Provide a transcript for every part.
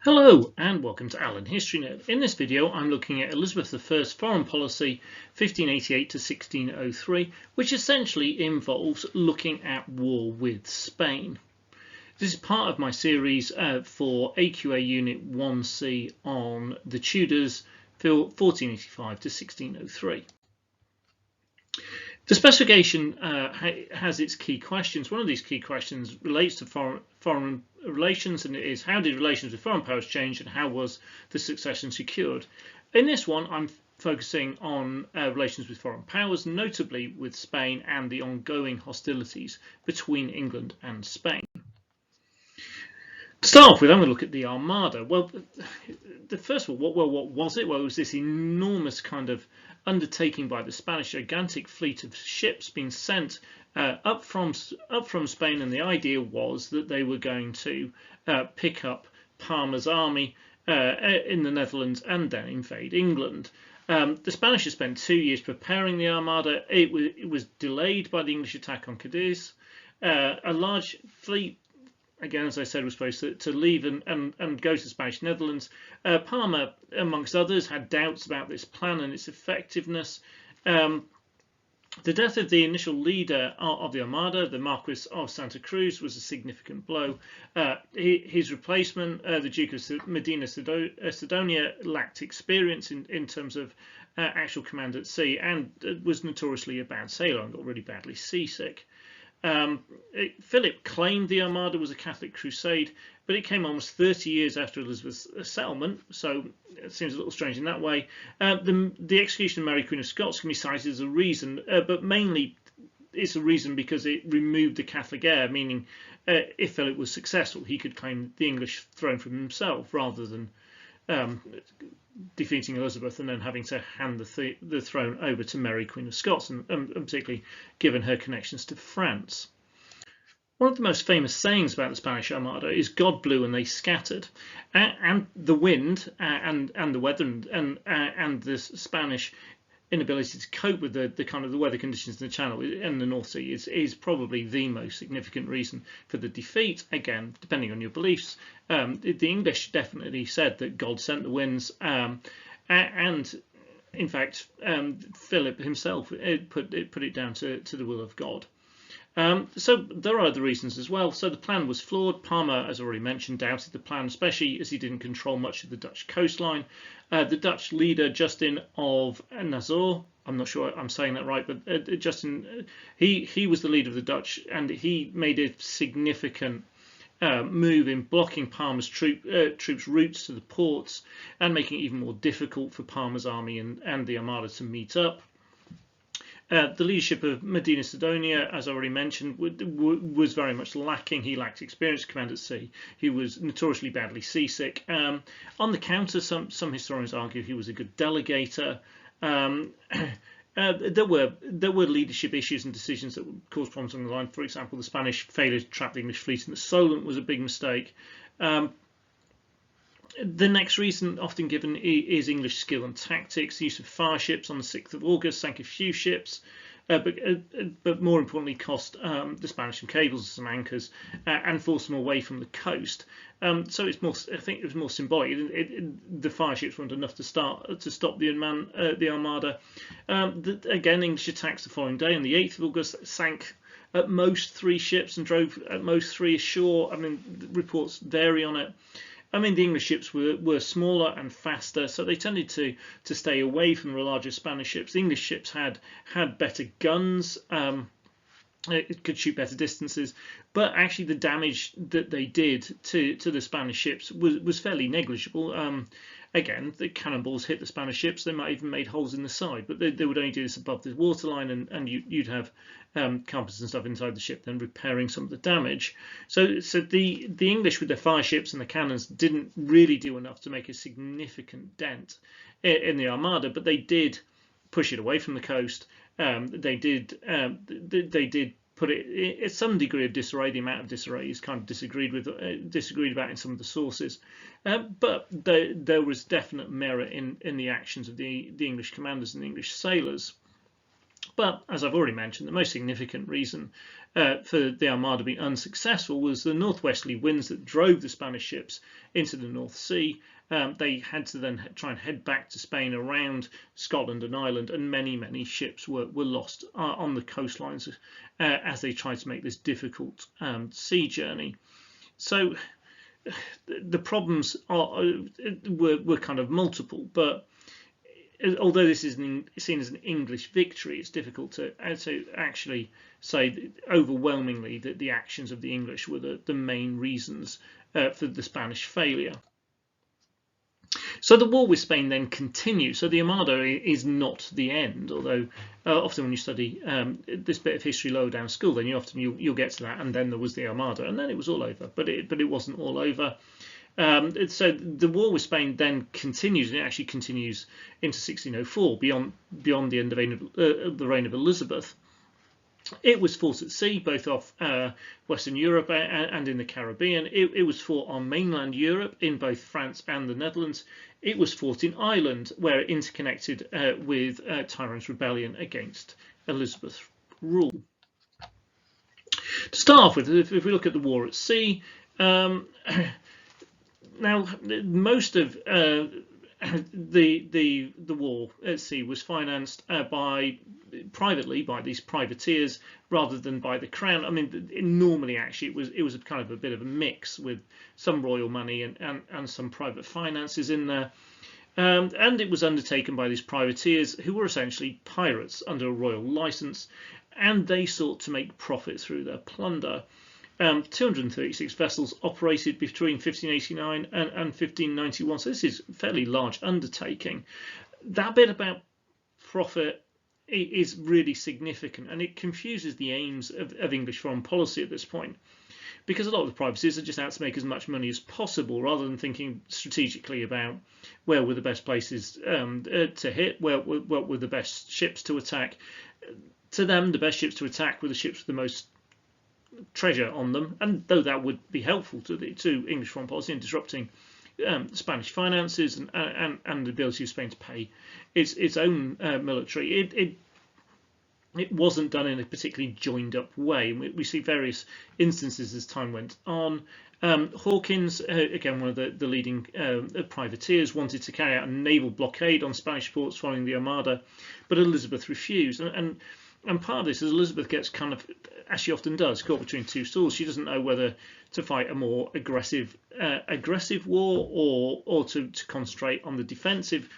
Hello and welcome to Alan History Nerd. In this video I'm looking at Elizabeth I's foreign policy 1588 to 1603, which essentially involves looking at war with Spain. This is part of my series for AQA Unit 1C on the Tudors 1485 to 1603. The specification has its key questions. One of these key questions relates to foreign relations, and it is how did relations with foreign powers change and how was the succession secured? In this one, I'm focusing on relations with foreign powers, notably with Spain and the ongoing hostilities between England and Spain. To start off with, I'm going to look at the Armada. Well, first of all, what was it? Well, it was this enormous kind of undertaking by the Spanish, gigantic fleet of ships being sent up from Spain, and the idea was that they were going to pick up Parma's army in the Netherlands and then invade England. The Spanish had spent 2 years preparing the Armada. It was delayed by the English attack on Cadiz. A large fleet, again, as I said, was supposed to leave and go to the Spanish Netherlands. Parma, amongst others, had doubts about this plan and its effectiveness. The death of the initial leader of the Armada, the Marquis of Santa Cruz, was a significant blow. His replacement, the Duke of Medina Sidonia, lacked experience in terms of actual command at sea and was notoriously a bad sailor and got really badly seasick. Philip claimed the Armada was a Catholic crusade, but it came almost 30 years after Elizabeth's settlement, so it seems a little strange in that way. The execution of Mary Queen of Scots can be cited as a reason, but mainly it's a reason because it removed the Catholic heir, meaning if Philip was successful, he could claim the English throne for himself rather than defeating Elizabeth and then having to hand the throne over to Mary Queen of Scots, and particularly given her connections to France. One of the most famous sayings about the Spanish Armada is "God blew and they scattered," and the wind and the weather and the Spanish inability to cope with the kind of the weather conditions in the Channel and the North Sea is probably the most significant reason for the defeat. Again, depending on your beliefs, the English definitely said that God sent the winds, and in fact, Philip himself put it down to the will of God. So there are other reasons as well. So the plan was flawed. Parma, as already mentioned, doubted the plan, especially as he didn't control much of the Dutch coastline. The Dutch leader, Justin of Nassau, I'm not sure I'm saying that right, but Justin, he was the leader of the Dutch, and he made a significant move in blocking Parma's troops' routes to the ports and making it even more difficult for Parma's army and the Armada to meet up. The leadership of Medina Sidonia, as I already mentioned, was very much lacking. He lacked experience to command at sea. He was notoriously badly seasick. On the counter, some historians argue he was a good delegator. There were leadership issues and decisions that would cause problems on the line. For example, the Spanish failure to trap the English fleet in the Solent was a big mistake. The next reason often given is English skill and tactics. The use of fire ships on the 6th of August sank a few ships, but more importantly cost the Spanish some cables and some anchors and forced them away from the coast. So it's more, I think it was more symbolic. The fire ships weren't enough to stop the Armada. Again, English attacks the following day on the 8th of August sank at most 3 ships and drove at most 3 ashore. I mean, the reports vary on it. I mean, the English ships were smaller and faster, so they tended to stay away from the larger Spanish ships. The English ships had better guns, it could shoot better distances, but actually the damage that they did to the Spanish ships was fairly negligible. Again, the cannonballs hit the Spanish ships. They might even made holes in the side, but they would only do this above the waterline, and you'd have carpenters and stuff inside the ship then repairing some of the damage. So the English with their fire ships and the cannons didn't really do enough to make a significant dent in the Armada, but they did push it away from the coast. They did put it at some degree of disarray. The amount of disarray is kind of disagreed about in some of the sources, but there was definite merit in the actions of the English commanders and the English sailors. But as I've already mentioned, the most significant reason for the Armada being unsuccessful was the northwesterly winds that drove the Spanish ships into the North Sea. They had to then try and head back to Spain around Scotland and Ireland, and many ships were lost on the coastlines as they tried to make this difficult sea journey. So the problems were kind of multiple, but although this is seen as an English victory, it's difficult to actually say overwhelmingly that the actions of the English were the main reasons for the Spanish failure. So the war with Spain then continues. So the Armada is not the end, although often when you study this bit of history lower down school, then you'll get to that, and then there was the Armada, and then it was all over. But it wasn't all over. So the war with Spain then continues, and it actually continues into 1604, beyond the end of the reign of Elizabeth. It was fought at sea, both off Western Europe and in the Caribbean. It was fought on mainland Europe, in both France and the Netherlands. It was fought in Ireland, where it interconnected with Tyrone's rebellion against Elizabeth's rule. To start off with, if we look at the war at sea, now most of the war at sea was financed privately by these privateers rather than by the crown. I mean, normally actually it was a kind of a bit of a mix with some royal money and some private finances in there. And it was undertaken by these privateers who were essentially pirates under a royal license, and they sought to make profit through their plunder. 236 vessels operated between 1589 and 1591, so this is a fairly large undertaking. That bit about profit is really significant, and it confuses the aims of English foreign policy at this point, because a lot of the privateers are just out to make as much money as possible rather than thinking strategically about where were the best places to hit, what were the best ships to attack. To them, the best ships to attack were the ships with the most treasure on them, and though that would be helpful to English foreign policy in disrupting Spanish finances and the ability of Spain to pay its own military, it wasn't done in a particularly joined up way. We see various instances as time went on. Hawkins, again one of the leading privateers, wanted to carry out a naval blockade on Spanish ports following the Armada, but Elizabeth refused, and part of this is Elizabeth gets kind of, as she often does, caught between two stools. She doesn't know whether to fight a more aggressive war or to concentrate on the defensive.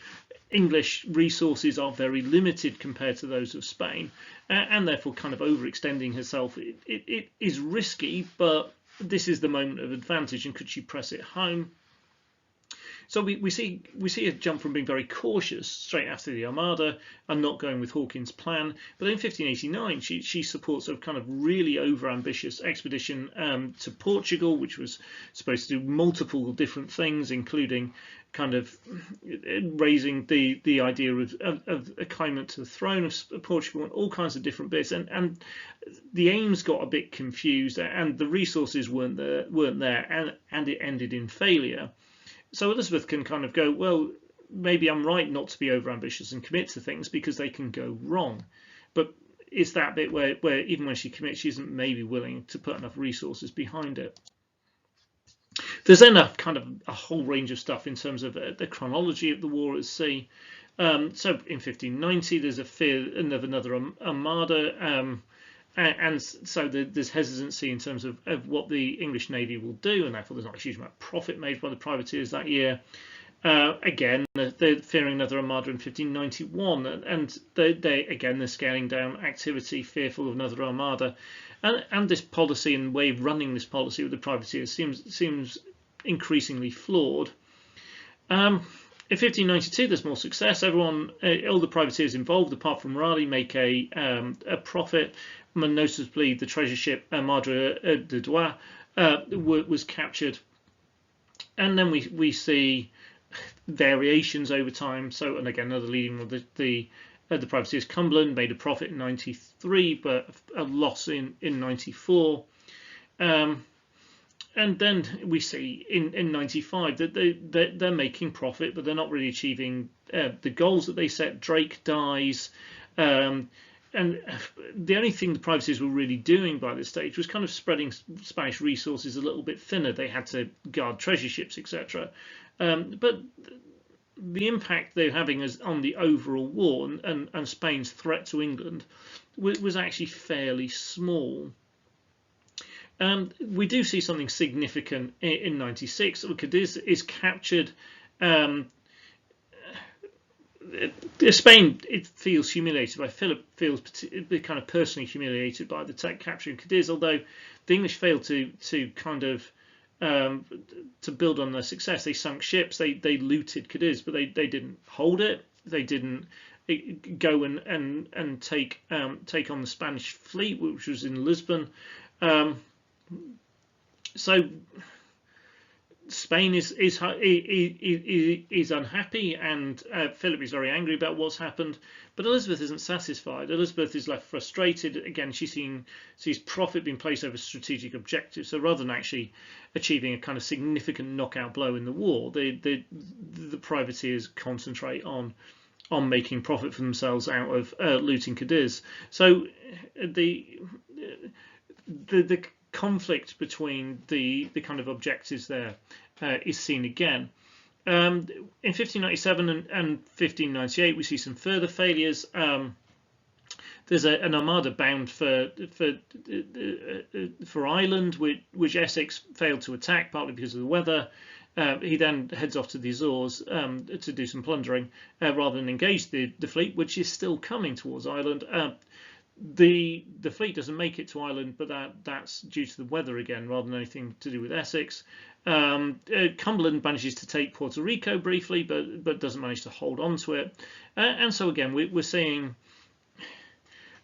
English resources are very limited compared to those of Spain, and therefore kind of overextending herself. It is risky, but this is the moment of advantage, and could she press it home? So we see a jump from being very cautious straight after the Armada and not going with Hawkins' plan. But in 1589, she supports a kind of really over-ambitious expedition to Portugal, which was supposed to do multiple different things, including kind of raising the idea of a claimant to the throne of Portugal and all kinds of different bits. And the aims got a bit confused, and the resources weren't there, and it ended in failure. So Elizabeth can kind of go, well, maybe I'm right not to be overambitious and commit to things because they can go wrong. But it's that bit where even when she commits, she isn't maybe willing to put enough resources behind it. There's then a kind of a whole range of stuff in terms of the chronology of the war at sea. So in 1590, there's a fear of another Armada, and so there's hesitancy in terms of what the English Navy will do, and therefore there's not a huge amount of profit made by the privateers that year. Again, they're fearing another Armada in 1591, and they're scaling down activity, fearful of another Armada, and this policy and way of running this policy with the privateers seems increasingly flawed. In 1592, there's more success. All the privateers involved, apart from Raleigh, make a profit. Noticeably, the treasure ship Armada de Douai was captured, and then we see variations over time. So, and again, another leading of the privateers, Cumberland, made a profit in 93, but a loss in 94. And then we see in 95 that they're making profit, but they're not really achieving the goals that they set. Drake dies. and the only thing the privateers were really doing by this stage was kind of spreading Spanish resources a little bit thinner. They had to guard treasure ships, etc. But the impact they're having on the overall war and Spain's threat to England was actually fairly small. We do see something significant in 96. Cadiz is captured. Spain, it feels humiliated by Philip, feels kind of personally humiliated by the capture of Cadiz, although the English failed to kind of to build on their success. They sunk ships, they looted Cadiz, but they didn't hold it. They didn't go and take on the Spanish fleet, which was in Lisbon. So Spain is unhappy, and Philip is very angry about what's happened. But Elizabeth isn't satisfied. Elizabeth is left frustrated. Again, she's sees profit being placed over strategic objectives. So rather than actually achieving a kind of significant knockout blow in the war, the privateers concentrate on making profit for themselves out of looting Cadiz. So the conflict between the kind of objectives there is seen again. In 1597 and 1598, we see some further failures. There's an armada bound for Ireland, which Essex failed to attack, partly because of the weather. He then heads off to the Azores to do some plundering, rather than engage the fleet, which is still coming towards Ireland. The fleet doesn't make it to Ireland, but that's due to the weather again, rather than anything to do with Essex. Cumberland manages to take Puerto Rico briefly, but doesn't manage to hold on to it. And so again, we're seeing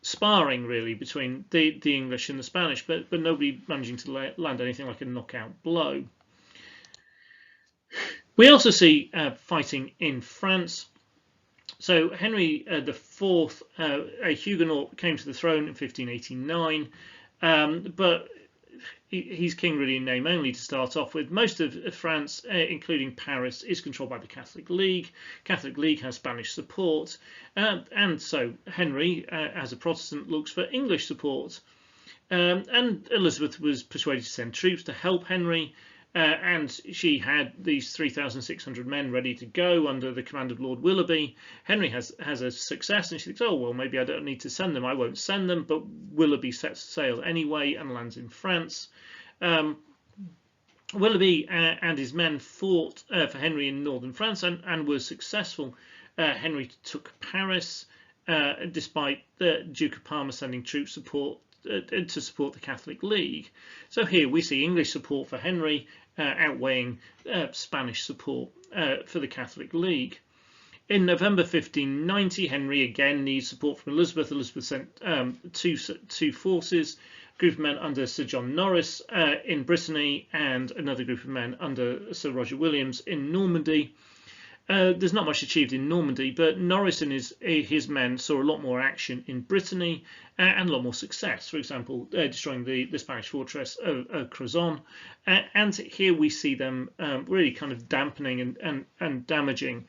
sparring really between the English and the Spanish, but nobody managing to land anything like a knockout blow. We also see fighting in France. So Henry IV, a Huguenot, came to the throne in 1589, but he's king really in name only to start off with. Most of France, including Paris, is controlled by the Catholic League. Catholic League has Spanish support, and so Henry, as a Protestant, looks for English support. And Elizabeth was persuaded to send troops to help Henry. And she had these 3,600 men ready to go under the command of Lord Willoughby. Henry has a success, and she thinks, oh, well, maybe I don't need to send them. I won't send them. But Willoughby sets sail anyway and lands in France. Willoughby and his men fought for Henry in northern France and were successful. Henry took Paris, despite the Duke of Parma sending troops to support the Catholic League. So here we see English support for Henry outweighing Spanish support for the Catholic League. In November 1590, Henry again needs support from Elizabeth. Elizabeth sent two forces, a group of men under Sir John Norris in Brittany and another group of men under Sir Roger Williams in Normandy. There's not much achieved in Normandy, but Norris and his men saw a lot more action in Brittany and a lot more success. For example, destroying the Spanish fortress of Crozon. And here we see them really kind of dampening and damaging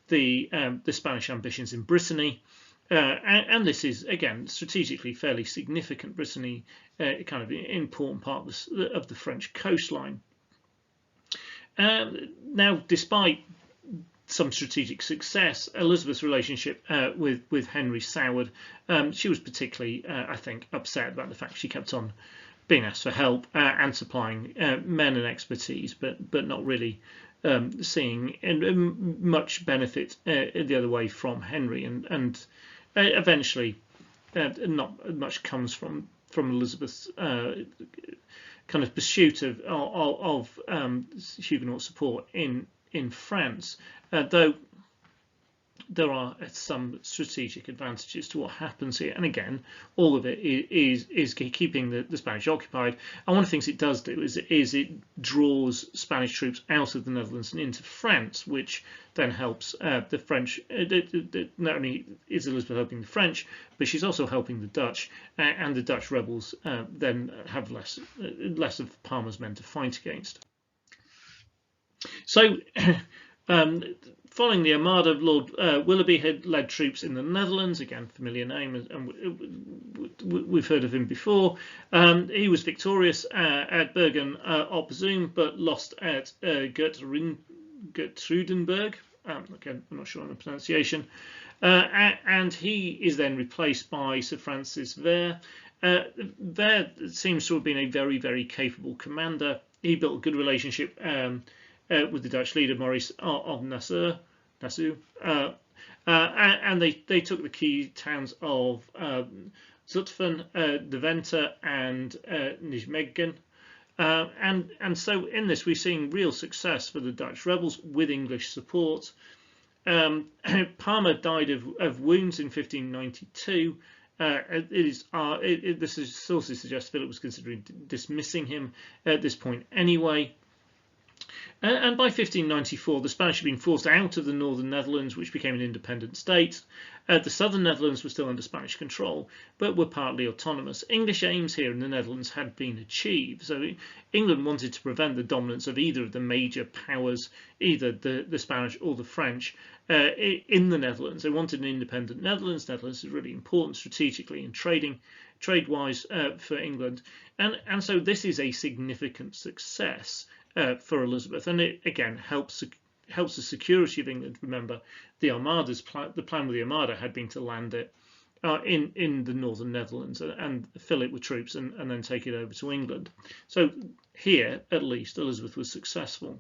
the Spanish ambitions in Brittany. And this is, again, strategically fairly significant. Brittany, kind of an important part of the French coastline. Now, despite some strategic success, Elizabeth's relationship with Henry soured. She was particularly, I think, upset about the fact she kept on being asked for help and supplying men and expertise, but not really seeing much benefit the other way from Henry, and eventually not much comes from Elizabeth's kind of pursuit of Huguenot support in France, though there are some strategic advantages to what happens here. And again, all of it is keeping the Spanish occupied. And one of the things it does do is it draws Spanish troops out of the Netherlands and into France, which then helps the French. Not only is Elizabeth helping the French, but she's also helping the Dutch, and the Dutch rebels then have less of Parma's men to fight against. So Following the Armada, Lord Willoughby had led troops in the Netherlands. Again, familiar name, and we've heard of him before. He was victorious at Bergen op Zoom, but lost at Gertrudenberg. Again, I'm not sure on the pronunciation. And he is then replaced by Sir Francis Vere. Vere seems to have been a very, very capable commander. He built a good relationship with the Dutch leader Maurice of Nassau, and they took the key towns of Zutphen, Deventer, and Nijmegen. And so in this we're seeing real success for the Dutch rebels with English support. Palmer died of wounds in 1592. Sources suggest Philip was considering dismissing him at this point anyway. And by 1594, the Spanish had been forced out of the northern Netherlands, which became an independent state. The southern Netherlands were still under Spanish control, but were partly autonomous. English aims here in the Netherlands had been achieved. So England wanted to prevent the dominance of either of the major powers, either the Spanish or the French, in the Netherlands. They wanted an independent Netherlands. Netherlands is really important strategically and trade-wise for England. And so this is a significant success for Elizabeth, and it again helps the security of England. Remember, the plan with the Armada had been to land it in the northern Netherlands and fill it with troops and then take it over to England. So here, at least, Elizabeth was successful.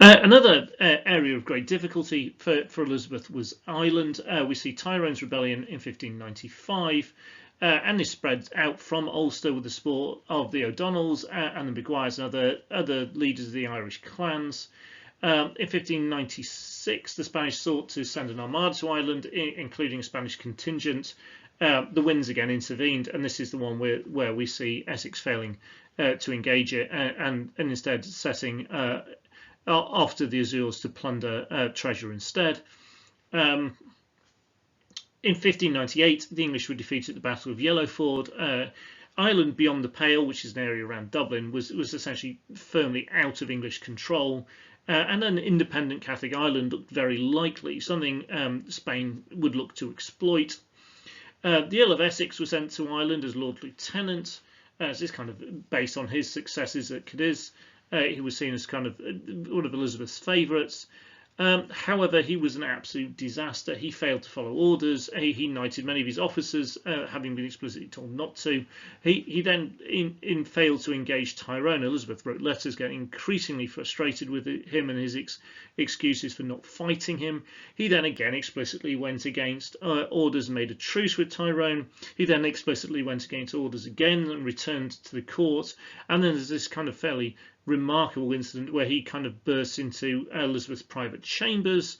Another area of great difficulty for Elizabeth was Ireland. We see Tyrone's rebellion in 1595. And this spreads out from Ulster with the support of the O'Donnells and the Maguires and other leaders of the Irish clans. In 1596, the Spanish sought to send an armada to Ireland, including a Spanish contingent. The winds again intervened, and this is the one where we see Essex failing to engage it and instead setting off to the Azores to plunder treasure instead. In 1598, the English were defeated at the Battle of Yellowford. Ireland beyond the Pale, which is an area around Dublin, was essentially firmly out of English control. And an independent Catholic Ireland looked very likely, something Spain would look to exploit. The Earl of Essex was sent to Ireland as Lord Lieutenant. This is kind of based on his successes at Cadiz. He was seen as kind of one of Elizabeth's favourites. However, he was an absolute disaster. He failed to follow orders. He knighted many of his officers, having been explicitly told not to. He then failed to engage Tyrone. Elizabeth wrote letters getting increasingly frustrated with him and his excuses for not fighting him. He then again explicitly went against orders and made a truce with Tyrone. He then explicitly went against orders again and returned to the court. And then there's this kind of fairly remarkable incident where he kind of bursts into Elizabeth's private chambers.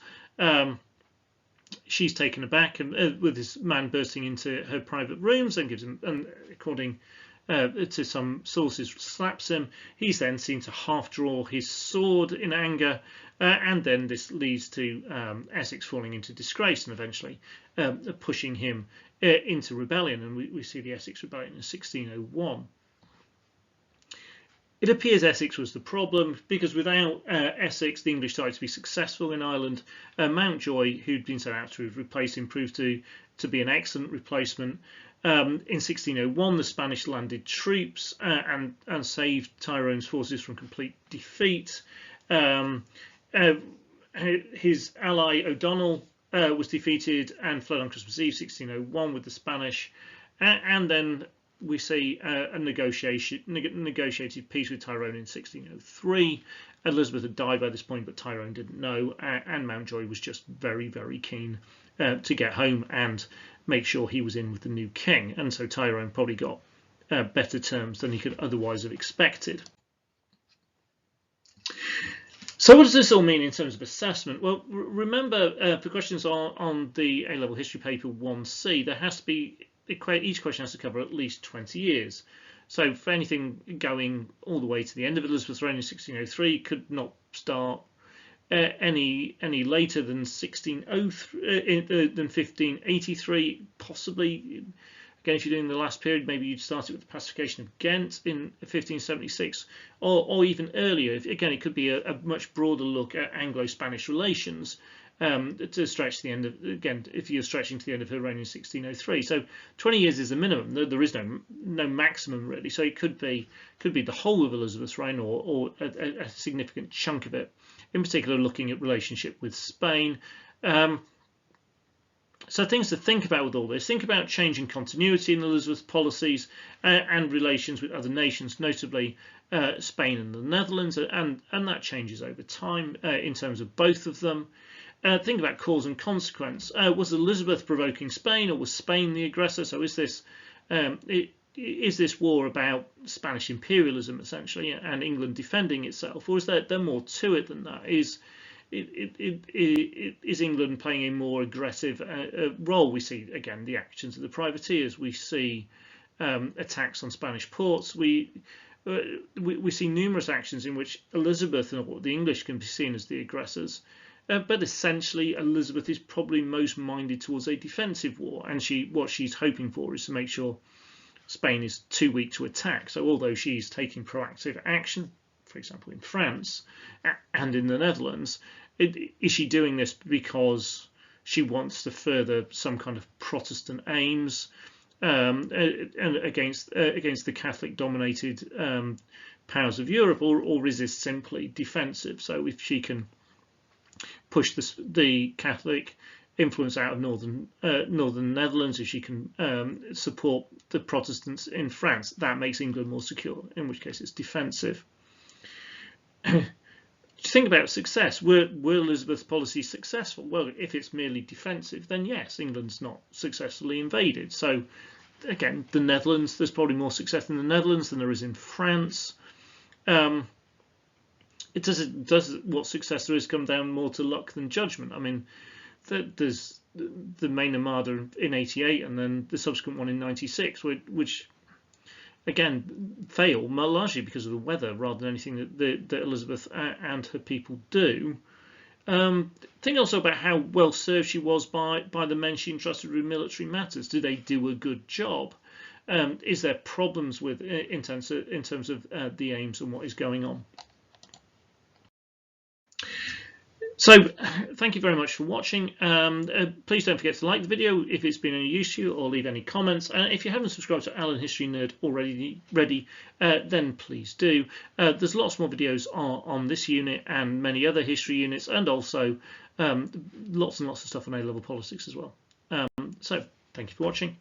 She's taken aback and with this man bursting into her private rooms and gives him, and according to some sources, slaps him. He's then seen to half draw his sword in anger, and then this leads to Essex falling into disgrace and eventually pushing him into rebellion, and we see the Essex Rebellion in 1601. It appears Essex was the problem, because without Essex, the English started to be successful in Ireland. Mountjoy, who'd been sent out to replace him, proved to be an excellent replacement. In 1601, the Spanish landed troops and saved Tyrone's forces from complete defeat. His ally O'Donnell was defeated and fled on Christmas Eve 1601 with the Spanish, and then we see a negotiated peace with Tyrone in 1603. Elizabeth had died by this point, but Tyrone didn't know, and Mountjoy was just very, very keen to get home and make sure he was in with the new king, and so Tyrone probably got better terms than he could otherwise have expected. So what does this all mean in terms of assessment? Well, remember, for questions on the A-level history paper 1C, there has to be, each question has to cover at least 20 years. So for anything going all the way to the end of Elizabeth's reign in 1603, could not start any later than 1583, possibly Again, if you're doing the last period, maybe you'd start it with the pacification of Ghent in 1576, or even earlier. Again, it could be a much broader look at Anglo-Spanish relations, to stretch to the end of, again, if you're stretching to the end of her reign in 1603. So 20 years is the minimum. There is no maximum really. So it could be the whole of Elizabeth's reign, or a significant chunk of it. In particular, looking at relationship with Spain. So things to think about with all this: think about changing continuity in Elizabeth's policies and relations with other nations, notably Spain and the Netherlands, and that changes over time in terms of both of them. Think about cause and consequence. Was Elizabeth provoking Spain, or was Spain the aggressor? So is this war about Spanish imperialism essentially, and England defending itself, or is there more to it than that? Is England playing a more aggressive role? We see again the actions of the privateers. We see attacks on Spanish ports. We see numerous actions in which Elizabeth and the English can be seen as the aggressors. But essentially, Elizabeth is probably most minded towards a defensive war, and what she's hoping for is to make sure Spain is too weak to attack. So although she's taking proactive action, for example in France and in the Netherlands, is she doing this because she wants to further some kind of Protestant aims and against the Catholic-dominated powers of Europe, or is this simply defensive? So if she can push the Catholic influence out of northern Netherlands, if she can support the Protestants in France, that makes England more secure, in which case it's defensive. Think about success. Were Elizabeth's policies successful? Well, if it's merely defensive, then yes, England's not successfully invaded. So again, the Netherlands, there's probably more success in the Netherlands than there is in France. Does what success there is come down more to luck than judgment? I mean, there's the main Armada in '88 and then the subsequent one in '96, which again fail largely because of the weather rather than anything that Elizabeth and her people do. Think also about how well served she was by the men she entrusted with military matters. Do they do a good job? Is there problems with in terms of the aims and what is going on? So thank you very much for watching. Please don't forget to like the video if it's been any use to you, or leave any comments. If you haven't subscribed to Alan History Nerd already, then please do. There's lots more videos on this unit and many other history units, and also lots and lots of stuff on A-level politics as well. So thank you for watching.